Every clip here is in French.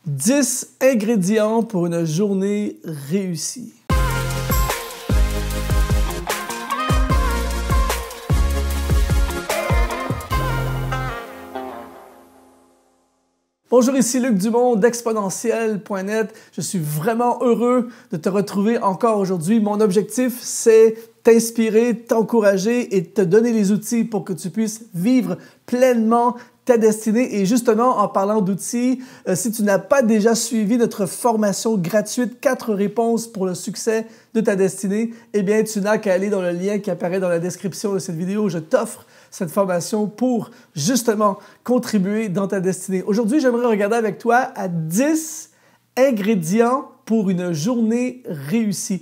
10 ingrédients pour une journée réussie. Bonjour, ici Luc Dumont d'Exponentiel.net. Je suis vraiment heureux de te retrouver encore aujourd'hui. Mon objectif, c'est t'inspirer, t'encourager et te donner les outils pour que tu puisses vivre pleinement ta destinée. Et justement, en parlant d'outils, si tu n'as pas déjà suivi notre formation gratuite 4 réponses pour le succès de ta destinée, eh bien, tu n'as qu'à aller dans le lien qui apparaît dans la description de cette vidéo. Je t'offre cette formation pour justement contribuer dans ta destinée. Aujourd'hui, j'aimerais regarder avec toi à 10 ingrédients pour une journée réussie.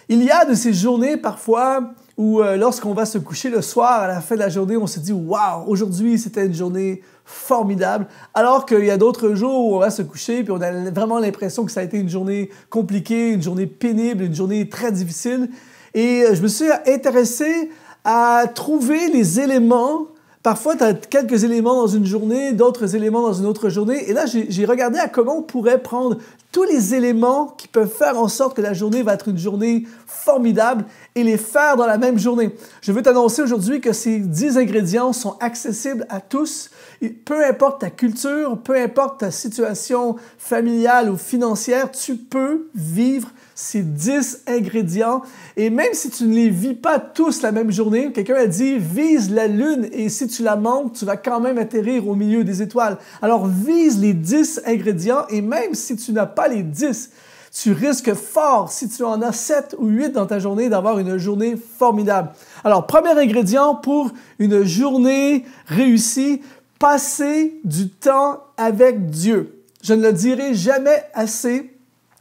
Il y a de ces journées parfois où lorsqu'on va se coucher le soir, à la fin de la journée, on se dit « Wow, aujourd'hui, c'était une journée formidable », alors qu'il y a d'autres jours où on va se coucher puis on a vraiment l'impression que ça a été une journée compliquée, une journée pénible, une journée très difficile. Et je me suis intéressé à trouver les éléments. Parfois, tu as quelques éléments dans une journée, d'autres éléments dans une autre journée. Et là, j'ai regardé à comment on pourrait prendre tous les éléments qui peuvent faire en sorte que la journée va être une journée formidable et les faire dans la même journée. Je veux t'annoncer aujourd'hui que ces 10 ingrédients sont accessibles à tous. Et peu importe ta culture, peu importe ta situation familiale ou financière, tu peux vivre ces 10 ingrédients. Et même si tu ne les vis pas tous la même journée, quelqu'un a dit « vise la lune et si tu la manques, tu vas quand même atterrir au milieu des étoiles ». Alors vise les 10 ingrédients et même si tu n'as pas les 10, tu risques fort, si tu en as 7 ou 8 dans ta journée, d'avoir une journée formidable. Alors, premier ingrédient pour une journée réussie, passer du temps avec Dieu. Je ne le dirai jamais assez,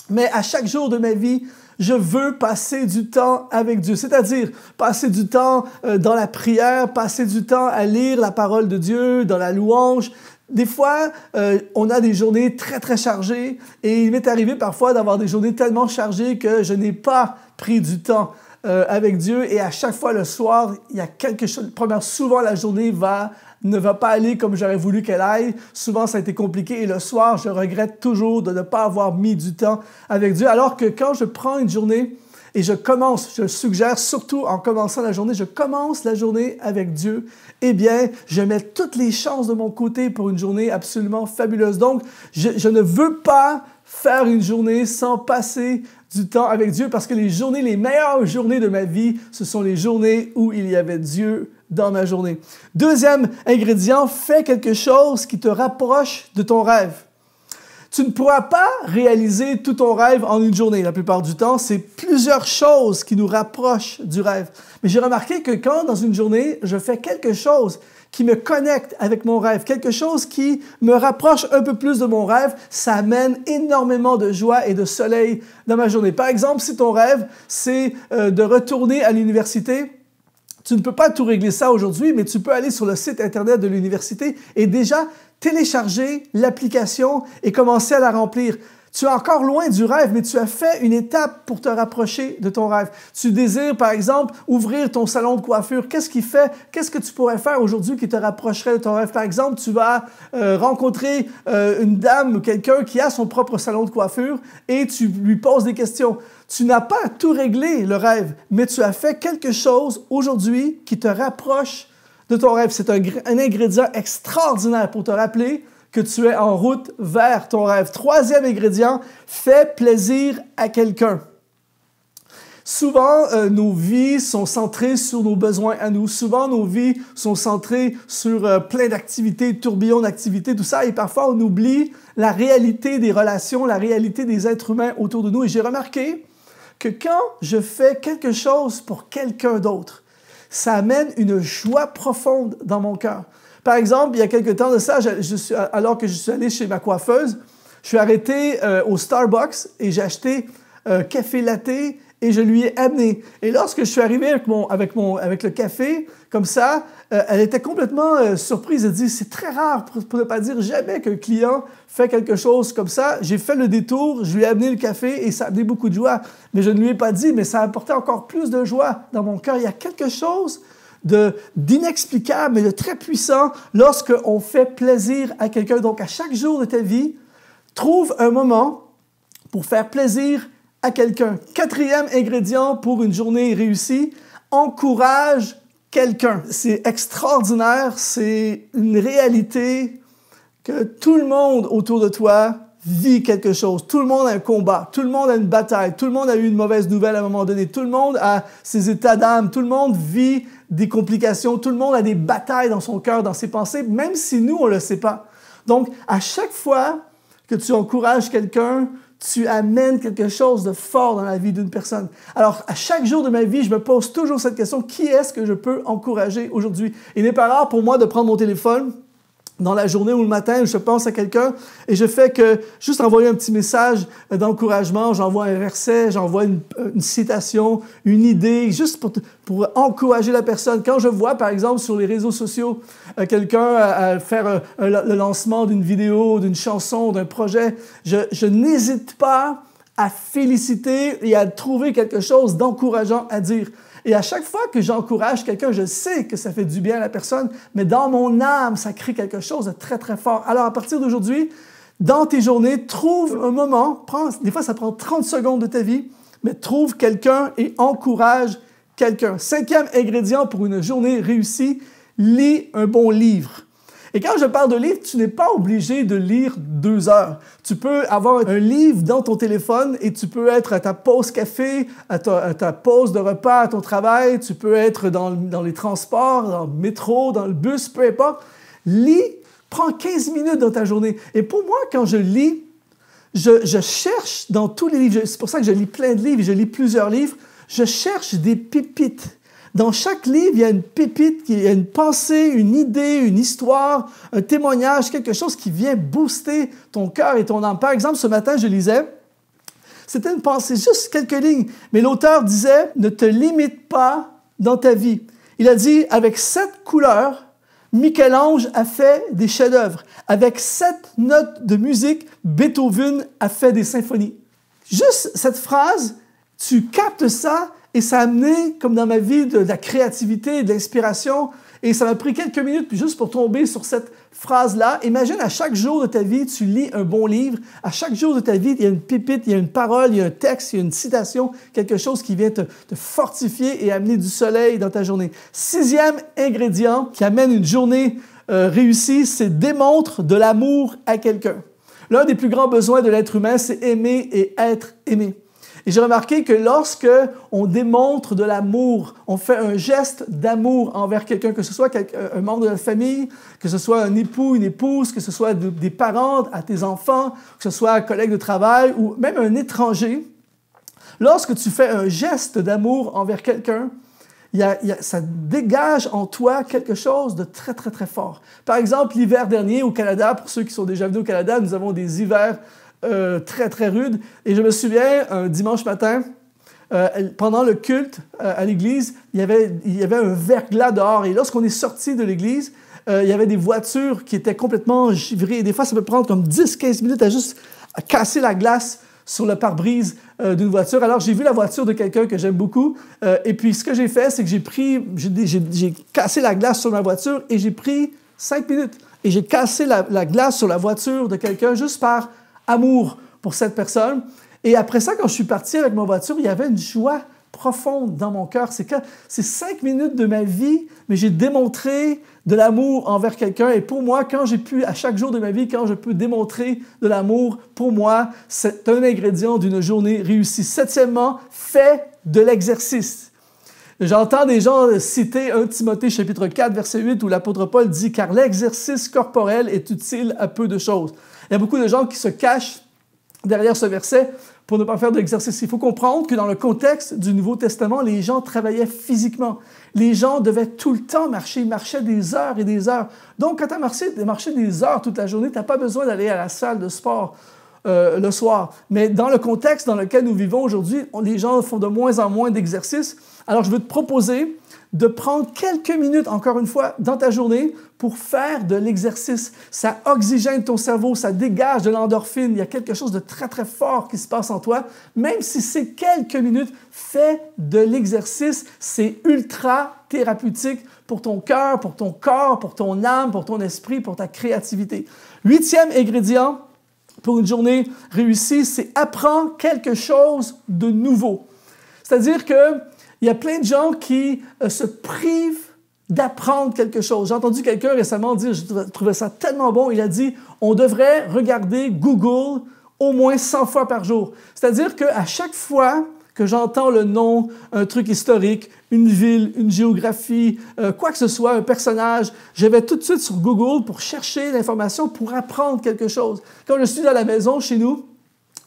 mais à chaque jour de ma vie, je veux passer du temps avec Dieu, c'est-à-dire passer du temps dans la prière, passer du temps à lire la parole de Dieu, dans la louange. Des fois, on a des journées très, très chargées et il m'est arrivé parfois d'avoir des journées tellement chargées que je n'ai pas pris du temps avec Dieu et à chaque fois le soir, il y a quelque chose. Premièrement, souvent la journée ne va pas aller comme j'aurais voulu qu'elle aille. Souvent, ça a été compliqué et le soir, je regrette toujours de ne pas avoir mis du temps avec Dieu. Alors que quand je prends une journée et je suggère surtout en commençant la journée, je commence la journée avec Dieu, eh bien, je mets toutes les chances de mon côté pour une journée absolument fabuleuse. Donc, je ne veux pas faire une journée sans passer du temps avec Dieu parce que les meilleures journées de ma vie, ce sont les journées où il y avait Dieu dans ma journée. Deuxième ingrédient, fais quelque chose qui te rapproche de ton rêve. Tu ne pourras pas réaliser tout ton rêve en une journée. La plupart du temps, c'est plusieurs choses qui nous rapprochent du rêve. Mais j'ai remarqué que quand, dans une journée, je fais quelque chose qui me connecte avec mon rêve, quelque chose qui me rapproche un peu plus de mon rêve, ça amène énormément de joie et de soleil dans ma journée. Par exemple, si ton rêve, c'est de retourner à l'université, tu ne peux pas tout régler ça aujourd'hui, mais tu peux aller sur le site Internet de l'université et déjà télécharger l'application et commencer à la remplir. Tu es encore loin du rêve, mais tu as fait une étape pour te rapprocher de ton rêve. Tu désires, par exemple, ouvrir ton salon de coiffure. Qu'est-ce que tu pourrais faire aujourd'hui qui te rapprocherait de ton rêve? Par exemple, tu vas rencontrer une dame ou quelqu'un qui a son propre salon de coiffure et tu lui poses des questions. Tu n'as pas tout réglé, le rêve, mais tu as fait quelque chose aujourd'hui qui te rapproche de ton rêve. C'est un ingrédient extraordinaire pour te rappeler que tu es en route vers ton rêve. Troisième ingrédient, fais plaisir à quelqu'un. Souvent, nos vies sont centrées sur nos besoins à nous. Souvent, nos vies sont centrées sur plein d'activités, tourbillons d'activités, tout ça. Et parfois, on oublie la réalité des relations, la réalité des êtres humains autour de nous. Et j'ai remarqué que quand je fais quelque chose pour quelqu'un d'autre, ça amène une joie profonde dans mon cœur. Par exemple, il y a quelque temps de ça, alors que je suis allé chez ma coiffeuse, je suis arrêté au Starbucks et j'ai acheté café latte et je lui ai amené. Et lorsque je suis arrivé avec le café, comme ça, elle était complètement surprise. Elle dit, c'est très rare, pour ne pas dire jamais, qu'un client fait quelque chose comme ça. J'ai fait le détour, je lui ai amené le café et ça a amené beaucoup de joie. Mais je ne lui ai pas dit, mais ça a apporté encore plus de joie dans mon cœur. Il y a quelque chose d'inexplicable, mais de très puissant lorsqu'on fait plaisir à quelqu'un. Donc, à chaque jour de ta vie, Trouve un moment pour faire plaisir à quelqu'un. Quatrième ingrédient pour une journée réussie, encourage quelqu'un. C'est extraordinaire, c'est une réalité que tout le monde autour de toi vit quelque chose. Tout le monde a un combat, tout le monde a une bataille, tout le monde a eu une mauvaise nouvelle à un moment donné, tout le monde a ses états d'âme, tout le monde vit des complications, tout le monde a des batailles dans son cœur, dans ses pensées, même si nous, on ne le sait pas. Donc, à chaque fois que tu encourages quelqu'un, tu amènes quelque chose de fort dans la vie d'une personne. Alors, à chaque jour de ma vie, je me pose toujours cette question, qui est-ce que je peux encourager aujourd'hui? Il n'est pas rare pour moi de prendre mon téléphone dans la journée ou le matin où je pense à quelqu'un et je fais que juste envoyer un petit message d'encouragement, j'envoie un verset, j'envoie une citation, une idée, juste pour encourager la personne. Quand je vois, par exemple, sur les réseaux sociaux, quelqu'un faire le lancement d'une vidéo, d'une chanson, d'un projet, je n'hésite pas à féliciter et à trouver quelque chose d'encourageant à dire. Et à chaque fois que j'encourage quelqu'un, je sais que ça fait du bien à la personne, mais dans mon âme, ça crée quelque chose de très, très fort. Alors, à partir d'aujourd'hui, dans tes journées, trouve un moment, des fois, ça prend 30 secondes de ta vie, mais trouve quelqu'un et encourage quelqu'un. Cinquième ingrédient pour une journée réussie, lis un bon livre. Et quand je parle de livre, tu n'es pas obligé de lire 2 heures. Tu peux avoir un livre dans ton téléphone et tu peux être à ta pause café, à ta pause de repas, à ton travail. Tu peux être dans les transports, dans le métro, dans le bus, peu importe. Lis, prends 15 minutes dans ta journée. Et pour moi, quand je lis, je cherche dans tous les livres, c'est pour ça que je lis plein de livres, je lis plusieurs livres, je cherche des pépites. Dans chaque livre, il y a une pépite, il y a une pensée, une idée, une histoire, un témoignage, quelque chose qui vient booster ton cœur et ton âme. Par exemple, ce matin, je lisais, c'était une pensée, juste quelques lignes, mais l'auteur disait « Ne te limite pas dans ta vie ». Il a dit « Avec 7 couleurs, Michel-Ange a fait des chefs-d'œuvre. Avec 7 notes de musique, Beethoven a fait des symphonies. » Juste cette phrase, tu captes ça, et ça a amené, comme dans ma vie, de la créativité, de l'inspiration. Et ça m'a pris quelques minutes juste pour tomber sur cette phrase-là. Imagine, à chaque jour de ta vie, tu lis un bon livre. À chaque jour de ta vie, il y a une pépite, il y a une parole, il y a un texte, il y a une citation, quelque chose qui vient te fortifier et amener du soleil dans ta journée. 6e ingrédient qui amène une journée réussie, c'est démontre de l'amour à quelqu'un. L'un des plus grands besoins de l'être humain, c'est aimer et être aimé. Et j'ai remarqué que lorsque on démontre de l'amour, on fait un geste d'amour envers quelqu'un, que ce soit un membre de la famille, que ce soit un époux, une épouse, que ce soit des parents à tes enfants, que ce soit un collègue de travail ou même un étranger, lorsque tu fais un geste d'amour envers quelqu'un, ça dégage en toi quelque chose de très, très, très fort. Par exemple, l'hiver dernier au Canada, pour ceux qui sont déjà venus au Canada, nous avons des hivers très, très rude. Et je me souviens, un dimanche matin, pendant le culte à l'église, il y avait un verglas dehors. Et lorsqu'on est sorti de l'église, il y avait des voitures qui étaient complètement givrées. Et des fois, ça peut prendre comme 10-15 minutes à casser la glace sur le pare-brise d'une voiture. Alors, j'ai vu la voiture de quelqu'un que j'aime beaucoup. Et puis, ce que j'ai fait, c'est que j'ai cassé la glace sur ma voiture et j'ai pris 5 minutes. Et j'ai cassé la glace sur la voiture de quelqu'un juste par amour pour cette personne. Et après ça, quand je suis parti avec ma voiture, il y avait une joie profonde dans mon cœur. C'est 5 minutes de ma vie, mais j'ai démontré de l'amour envers quelqu'un. Et pour moi, à chaque jour de ma vie, quand je peux démontrer de l'amour, pour moi, c'est un ingrédient d'une journée réussie. 7e, fais de l'exercice. J'entends des gens citer 1 Timothée chapitre 4, verset 8, où l'apôtre Paul dit « Car l'exercice corporel est utile à peu de choses. » Il y a beaucoup de gens qui se cachent derrière ce verset pour ne pas faire de l'exercice. Il faut comprendre que dans le contexte du Nouveau Testament, les gens travaillaient physiquement. Les gens devaient tout le temps marcher. Ils marchaient des heures et des heures. Donc, quand tu as marché des heures toute la journée, tu n'as pas besoin d'aller à la salle de sport le soir. Mais dans le contexte dans lequel nous vivons aujourd'hui, les gens font de moins en moins d'exercices. Alors, je veux te proposer de prendre quelques minutes, encore une fois, dans ta journée pour faire de l'exercice. Ça oxygène ton cerveau, ça dégage de l'endorphine. Il y a quelque chose de très, très fort qui se passe en toi. Même si c'est quelques minutes, fais de l'exercice. C'est ultra thérapeutique pour ton cœur, pour ton corps, pour ton âme, pour ton esprit, pour ta créativité. 8e ingrédient pour une journée réussie, c'est apprends quelque chose de nouveau. C'est-à-dire qu'il y a plein de gens qui se privent d'apprendre quelque chose. J'ai entendu quelqu'un récemment dire, je trouvais ça tellement bon, il a dit, on devrait regarder Google au moins 100 fois par jour. C'est-à-dire qu'à chaque fois que j'entends le nom, un truc historique, une ville, une géographie, quoi que ce soit, un personnage, je vais tout de suite sur Google pour chercher l'information, pour apprendre quelque chose. Quand je suis à la maison, chez nous,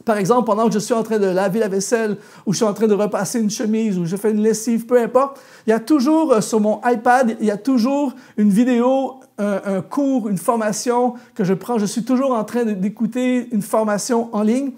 par exemple, pendant que je suis en train de laver la vaisselle, ou je suis en train de repasser une chemise, ou je fais une lessive, peu importe, il y a toujours sur mon iPad, il y a toujours une vidéo, un cours, une formation que je prends. Je suis toujours en train d'écouter une formation en ligne.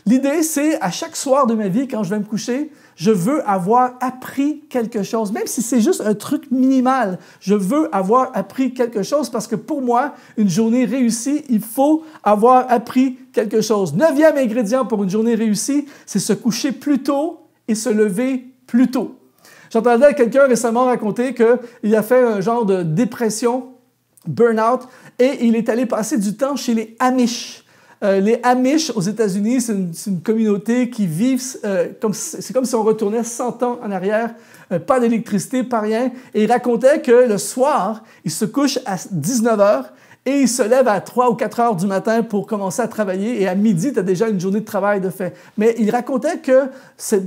L'idée, c'est à chaque soir de ma vie, quand je vais me coucher, je veux avoir appris quelque chose, même si c'est juste un truc minimal. Je veux avoir appris quelque chose parce que pour moi, une journée réussie, il faut avoir appris quelque chose. 9e ingrédient pour une journée réussie, c'est se coucher plus tôt et se lever plus tôt. J'entendais quelqu'un récemment raconter qu'il a fait un genre de dépression, burn-out, et il est allé passer du temps chez les Amish. Les Amish aux États-Unis, c'est une communauté qui vit c'est comme si on retournait 100 ans en arrière, pas d'électricité, pas rien. Et il racontait que le soir, il se couche à 19 h et il se lève à 3 ou 4 heures du matin pour commencer à travailler. Et à midi, tu as déjà une journée de travail de fait. Mais il racontait que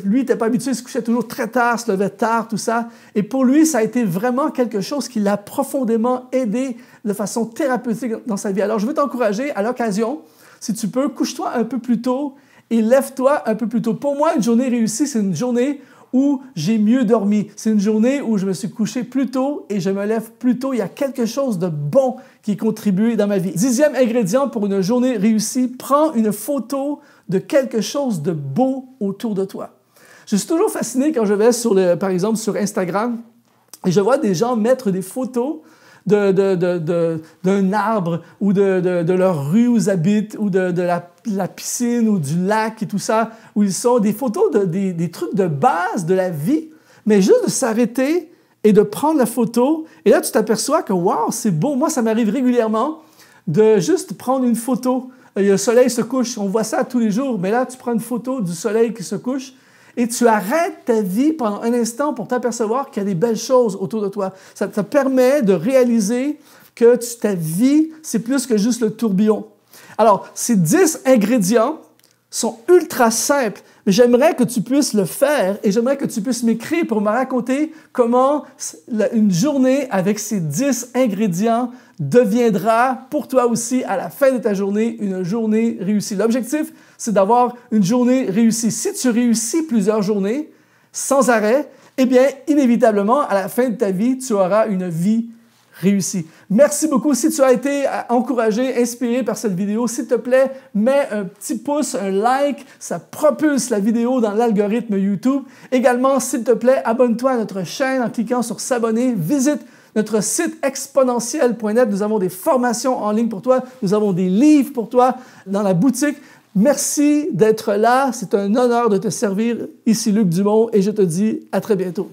lui, il n'était pas habitué, il se couchait toujours très tard, se levait tard, tout ça. Et pour lui, ça a été vraiment quelque chose qui l'a profondément aidé de façon thérapeutique dans sa vie. Alors, je veux t'encourager à l'occasion, si tu peux, couche-toi un peu plus tôt et lève-toi un peu plus tôt. Pour moi, une journée réussie, c'est une journée où j'ai mieux dormi. C'est une journée où je me suis couché plus tôt et je me lève plus tôt. Il y a quelque chose de bon qui est contribué dans ma vie. 10e ingrédient pour une journée réussie, prends une photo de quelque chose de beau autour de toi. Je suis toujours fasciné quand je vais, par exemple, sur Instagram et je vois des gens mettre des photos d'un arbre ou de leur rue où ils habitent ou de la piscine ou du lac et tout ça, où ils sont, des photos des trucs de base de la vie, mais juste de s'arrêter et de prendre la photo. Et là, tu t'aperçois que, wow, c'est beau. Moi, ça m'arrive régulièrement de juste prendre une photo. Le soleil se couche, on voit ça tous les jours, mais là, tu prends une photo du soleil qui se couche et tu arrêtes ta vie pendant un instant pour t'apercevoir qu'il y a des belles choses autour de toi. Ça te permet de réaliser que ta vie, c'est plus que juste le tourbillon. Alors, ces 10 ingrédients sont ultra simples, mais j'aimerais que tu puisses le faire et j'aimerais que tu puisses m'écrire pour me raconter comment une journée avec ces 10 ingrédients deviendra pour toi aussi, à la fin de ta journée, une journée réussie. L'objectif, c'est d'avoir une journée réussie. Si tu réussis plusieurs journées sans arrêt, eh bien, inévitablement, à la fin de ta vie, tu auras une vie réussie. Merci beaucoup. Si tu as été encouragé, inspiré par cette vidéo, s'il te plaît, mets un petit pouce, un like, ça propulse la vidéo dans l'algorithme YouTube. Également, s'il te plaît, abonne-toi à notre chaîne en cliquant sur s'abonner. Visite notre site exponentiel.net. Nous avons des formations en ligne pour toi. Nous avons des livres pour toi dans la boutique. Merci d'être là. C'est un honneur de te servir. Ici Luc Dumont et je te dis à très bientôt.